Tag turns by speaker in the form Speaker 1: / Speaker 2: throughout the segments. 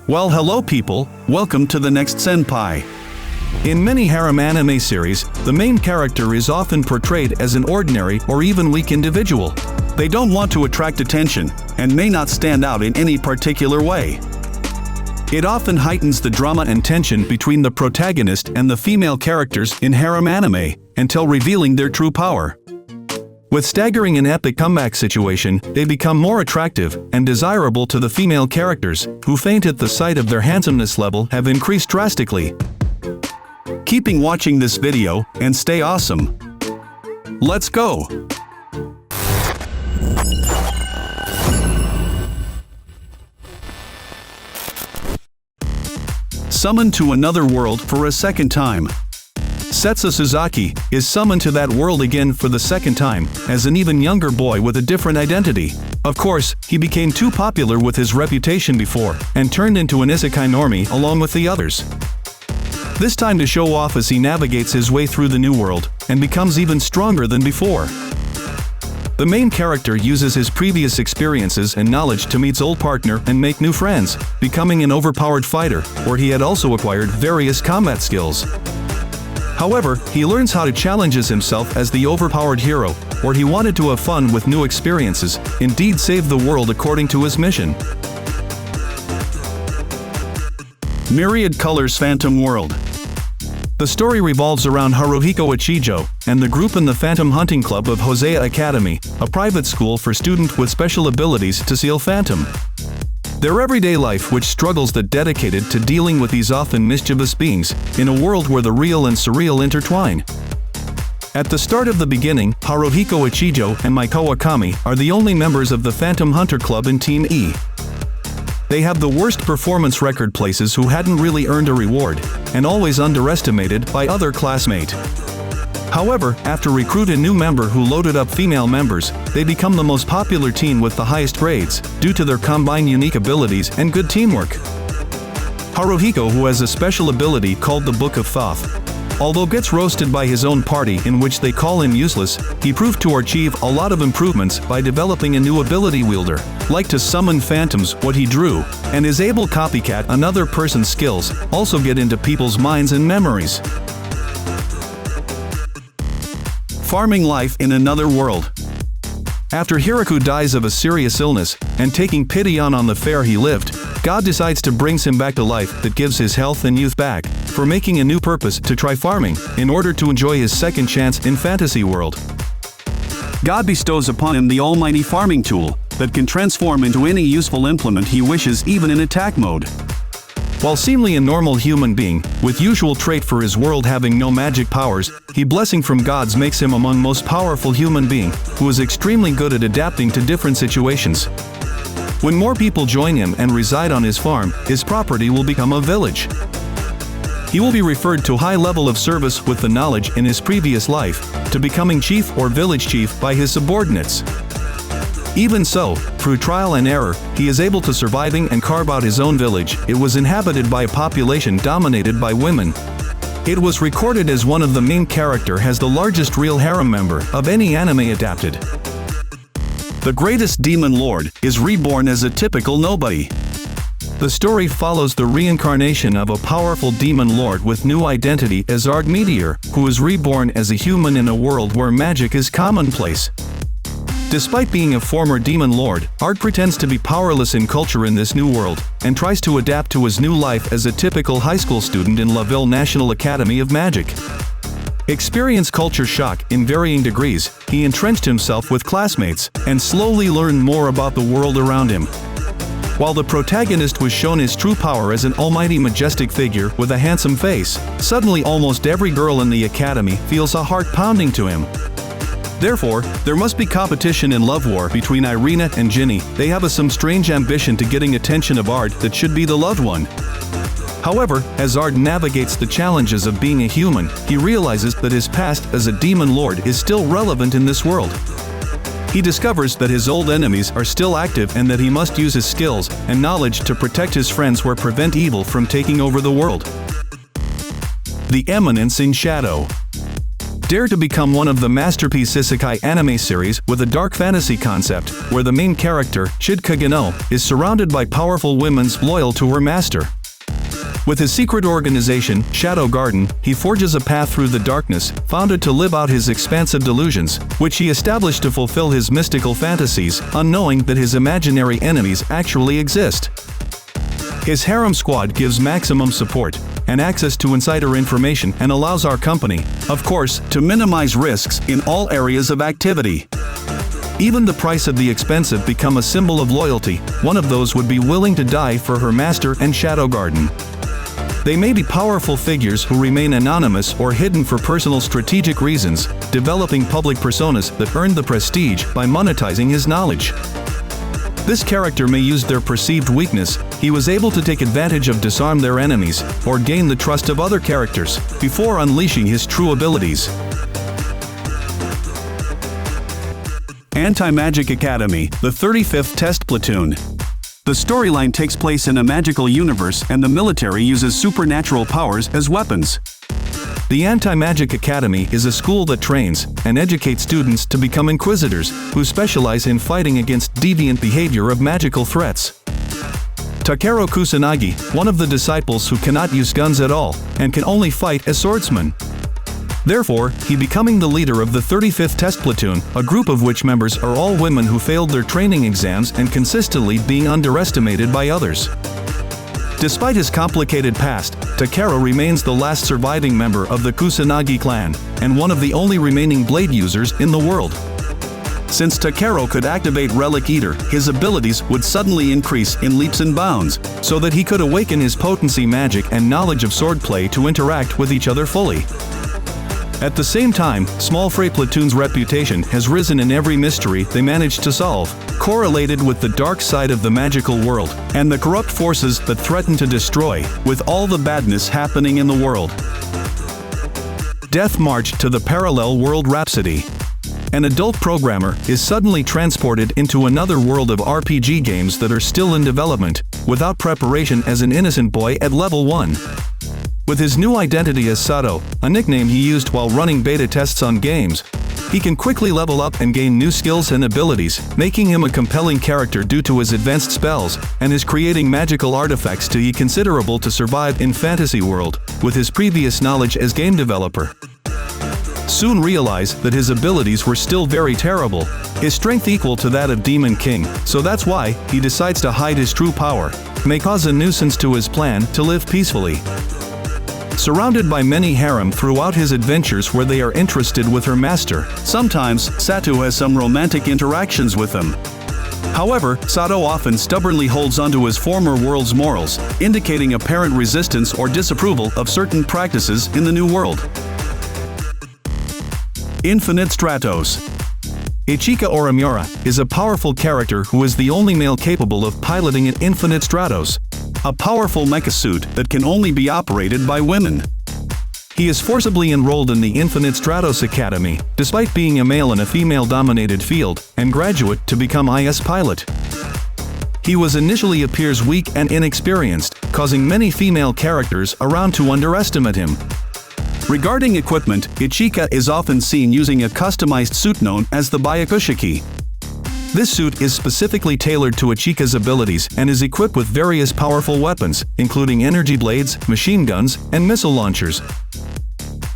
Speaker 1: Well, hello people, welcome to the next senpai. In many harem anime series, the main character is often portrayed as an ordinary or even weak individual. They don't want to attract attention, and may not stand out in any particular way. It often heightens the drama and tension between the protagonist and the female characters in harem anime, until revealing their true power. With staggering and epic comeback situation, they become more attractive and desirable to the female characters, who faint at the sight of their handsomeness level have increased drastically. Keeping watching this video, and stay awesome. Let's go! Summoned to another world for a second time. Setsu Suzaki is summoned to that world again for the second time, as an even younger boy with a different identity. Of course, he became too popular with his reputation before, and turned into an isekai normie along with the others. This time to show off as he navigates his way through the new world, and becomes even stronger than before. The main character uses his previous experiences and knowledge to meet his old partner and make new friends, becoming an overpowered fighter, where he had also acquired various combat skills. However, he learns how to challenge himself as the overpowered hero, where he wanted to have fun with new experiences, indeed save the world according to his mission. Myriad Colors Phantom World. The story revolves around Haruhiko Ichijo and the group in the Phantom Hunting Club of Hosea Academy, a private school for students with special abilities to seal Phantom. Their everyday life which struggles that dedicated to dealing with these often mischievous beings, in a world where the real and surreal intertwine. At the start of the beginning, Haruhiko Ichijo and Maiko Akami are the only members of the Phantom Hunter Club in Team E. They have the worst performance record places who hadn't really earned a reward, and always underestimated by other classmates. However, after recruit a new member who loaded up female members, they become the most popular team with the highest grades, due to their combined unique abilities and good teamwork. Haruhiko, who has a special ability called the Book of Thoth. Although gets roasted by his own party in which they call him useless, he proved to achieve a lot of improvements by developing a new ability wielder, like to summon phantoms what he drew, and is able to copycat another person's skills, also get into people's minds and memories. Farming life in another world. After Hiraku dies of a serious illness, and taking pity on the fair he lived, God decides to bring him back to life that gives his health and youth back, for making a new purpose to try farming, in order to enjoy his second chance in fantasy world. God bestows upon him the almighty farming tool, that can transform into any useful implement he wishes even in attack mode. While seemingly a normal human being, with usual trait for his world having no magic powers, he blessing from gods makes him among most powerful human being, who is extremely good at adapting to different situations. When more people join him and reside on his farm, his property will become a village. He will be referred to high level of service with the knowledge in his previous life, to becoming chief or village chief by his subordinates. Even so, through trial and error, he is able to surviving and carve out his own village. It was inhabited by a population dominated by women. It was recorded as one of the main character has the largest real harem member of any anime adapted. The greatest demon lord is reborn as a typical nobody. The story follows the reincarnation of a powerful demon lord with new identity as Ard Meteor, who is reborn as a human in a world where magic is commonplace. Despite being a former demon lord, Ard pretends to be powerless in culture in this new world, and tries to adapt to his new life as a typical high school student in Laville National Academy of Magic. Experience culture shock in varying degrees, he entrenched himself with classmates, and slowly learned more about the world around him. While the protagonist was shown his true power as an almighty majestic figure with a handsome face, suddenly almost every girl in the academy feels a heart pounding to him. Therefore, there must be competition in love war between Irina and Ginny. They have some strange ambition to getting attention of Ard that should be the loved one. However, as Ard navigates the challenges of being a human, he realizes that his past as a demon lord is still relevant in this world. He discovers that his old enemies are still active and that he must use his skills and knowledge to protect his friends or prevent evil from taking over the world. The Eminence in Shadow. Dare to become one of the masterpiece isekai anime series with a dark fantasy concept, where the main character, Shid Kageno, is surrounded by powerful women loyal to her master. With his secret organization, Shadow Garden, he forges a path through the darkness, founded to live out his expansive delusions, which he established to fulfill his mystical fantasies, unknowing that his imaginary enemies actually exist. His harem squad gives maximum support and access to insider information and allows our company, of course, to minimize risks in all areas of activity. Even the price of the expensive become a symbol of loyalty. One of those would be willing to die for her master and Shadow Garden. They may be powerful figures who remain anonymous or hidden for personal strategic reasons, developing public personas that earn the prestige by monetizing his knowledge. This character may use their perceived weakness. He was able to take advantage of disarm their enemies, or gain the trust of other characters, before unleashing his true abilities. Antimagic Academy, the 35th Test Platoon. The storyline takes place in a magical universe and the military uses supernatural powers as weapons. The Antimagic Academy is a school that trains and educates students to become inquisitors, who specialize in fighting against deviant behavior of magical threats. Takeru Kusanagi, one of the disciples who cannot use guns at all, and can only fight as swordsmen. Therefore, he becoming the leader of the 35th Test Platoon, a group of which members are all women who failed their training exams and consistently being underestimated by others. Despite his complicated past, Takeru remains the last surviving member of the Kusanagi clan, and one of the only remaining blade users in the world. Since Takeru could activate Relic Eater, his abilities would suddenly increase in leaps and bounds, so that he could awaken his potency magic and knowledge of swordplay to interact with each other fully. At the same time, Small Fray Platoon's reputation has risen in every mystery they managed to solve, correlated with the dark side of the magical world, and the corrupt forces that threaten to destroy, with all the badness happening in the world. Deathmarch to the Parallel World Rhapsody. An adult programmer is suddenly transported into another world of RPG games that are still in development, without preparation as an innocent boy at level 1. With his new identity as Sato, a nickname he used while running beta tests on games, he can quickly level up and gain new skills and abilities, making him a compelling character due to his advanced spells, and his creating magical artifacts to be considerable to survive in fantasy world, with his previous knowledge as game developer. Soon realized that his abilities were still very terrible, his strength equal to that of Demon King, so that's why he decides to hide his true power, may cause a nuisance to his plan to live peacefully. Surrounded by many harem throughout his adventures where they are interested with her master, sometimes Sato has some romantic interactions with them. However, Sato often stubbornly holds onto his former world's morals, indicating apparent resistance or disapproval of certain practices in the new world. Infinite Stratos. Ichika Oramura is a powerful character who is the only male capable of piloting an Infinite Stratos, a powerful mecha suit that can only be operated by women. He is forcibly enrolled in the Infinite Stratos Academy, despite being a male in a female-dominated field, and graduate to become IS pilot. He initially appears weak and inexperienced, causing many female characters around to underestimate him. Regarding equipment, Ichika is often seen using a customized suit known as the Byakushiki. This suit is specifically tailored to Ichika's abilities and is equipped with various powerful weapons, including energy blades, machine guns, and missile launchers.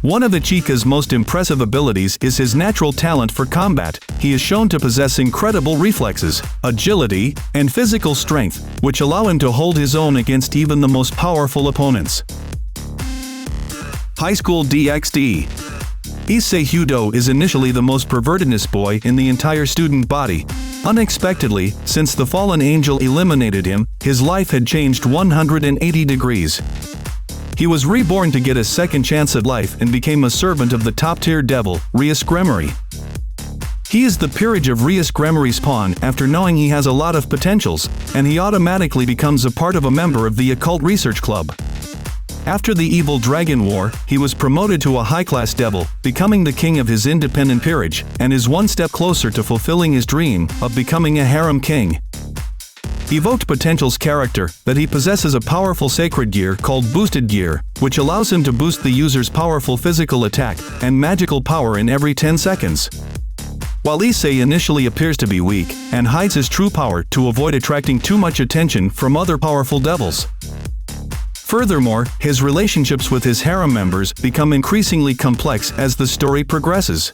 Speaker 1: One of Ichika's most impressive abilities is his natural talent for combat. He is shown to possess incredible reflexes, agility, and physical strength, which allow him to hold his own against even the most powerful opponents. High School DXD. Issei Hyudo is initially the most pervertedness boy in the entire student body. Unexpectedly, since the fallen angel eliminated him, his life had changed 180 degrees. He was reborn to get a second chance at life and became a servant of the top-tier devil, Rias Gremory. He is the peerage of Rias Gremory's pawn after knowing he has a lot of potentials, and he automatically becomes a part of a member of the Occult Research Club. After the Evil Dragon War, he was promoted to a high-class devil, becoming the king of his independent peerage, and is one step closer to fulfilling his dream of becoming a harem king. evoked Potential's character that he possesses a powerful sacred gear called Boosted Gear, which allows him to boost the user's powerful physical attack and magical power in every 10 seconds. While Issei initially appears to be weak and hides his true power to avoid attracting too much attention from other powerful devils. Furthermore, his relationships with his harem members become increasingly complex as the story progresses.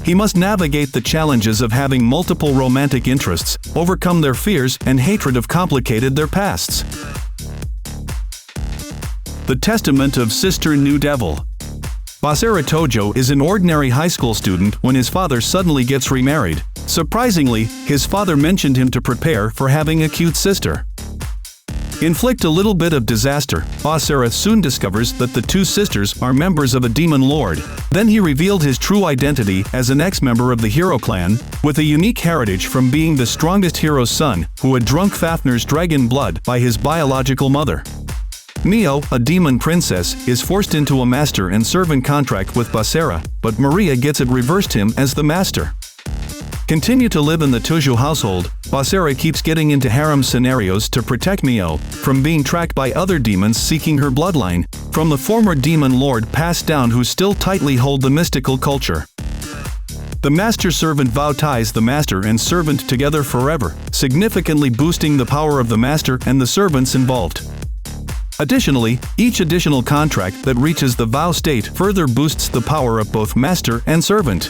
Speaker 1: He must navigate the challenges of having multiple romantic interests, overcome their fears and hatred of complicated their pasts. The Testament of Sister New Devil. Basara Tojo is an ordinary high school student when his father suddenly gets remarried. Surprisingly, his father mentioned him to prepare for having a cute sister. Inflict a little bit of disaster, Basara soon discovers that the two sisters are members of a demon lord. Then he revealed his true identity as an ex-member of the hero clan, with a unique heritage from being the strongest hero's son, who had drunk Fafnir's dragon blood by his biological mother. Mio, a demon princess, is forced into a master and servant contract with Basara, but Maria gets it reversed him as the master. Continue to live in the Tojo household, Basara keeps getting into harem scenarios to protect Mio from being tracked by other demons seeking her bloodline, from the former demon lord passed down who still tightly hold the mystical culture. The master-servant vow ties the master and servant together forever, significantly boosting the power of the master and the servants involved. Additionally, each additional contract that reaches the vow state further boosts the power of both master and servant.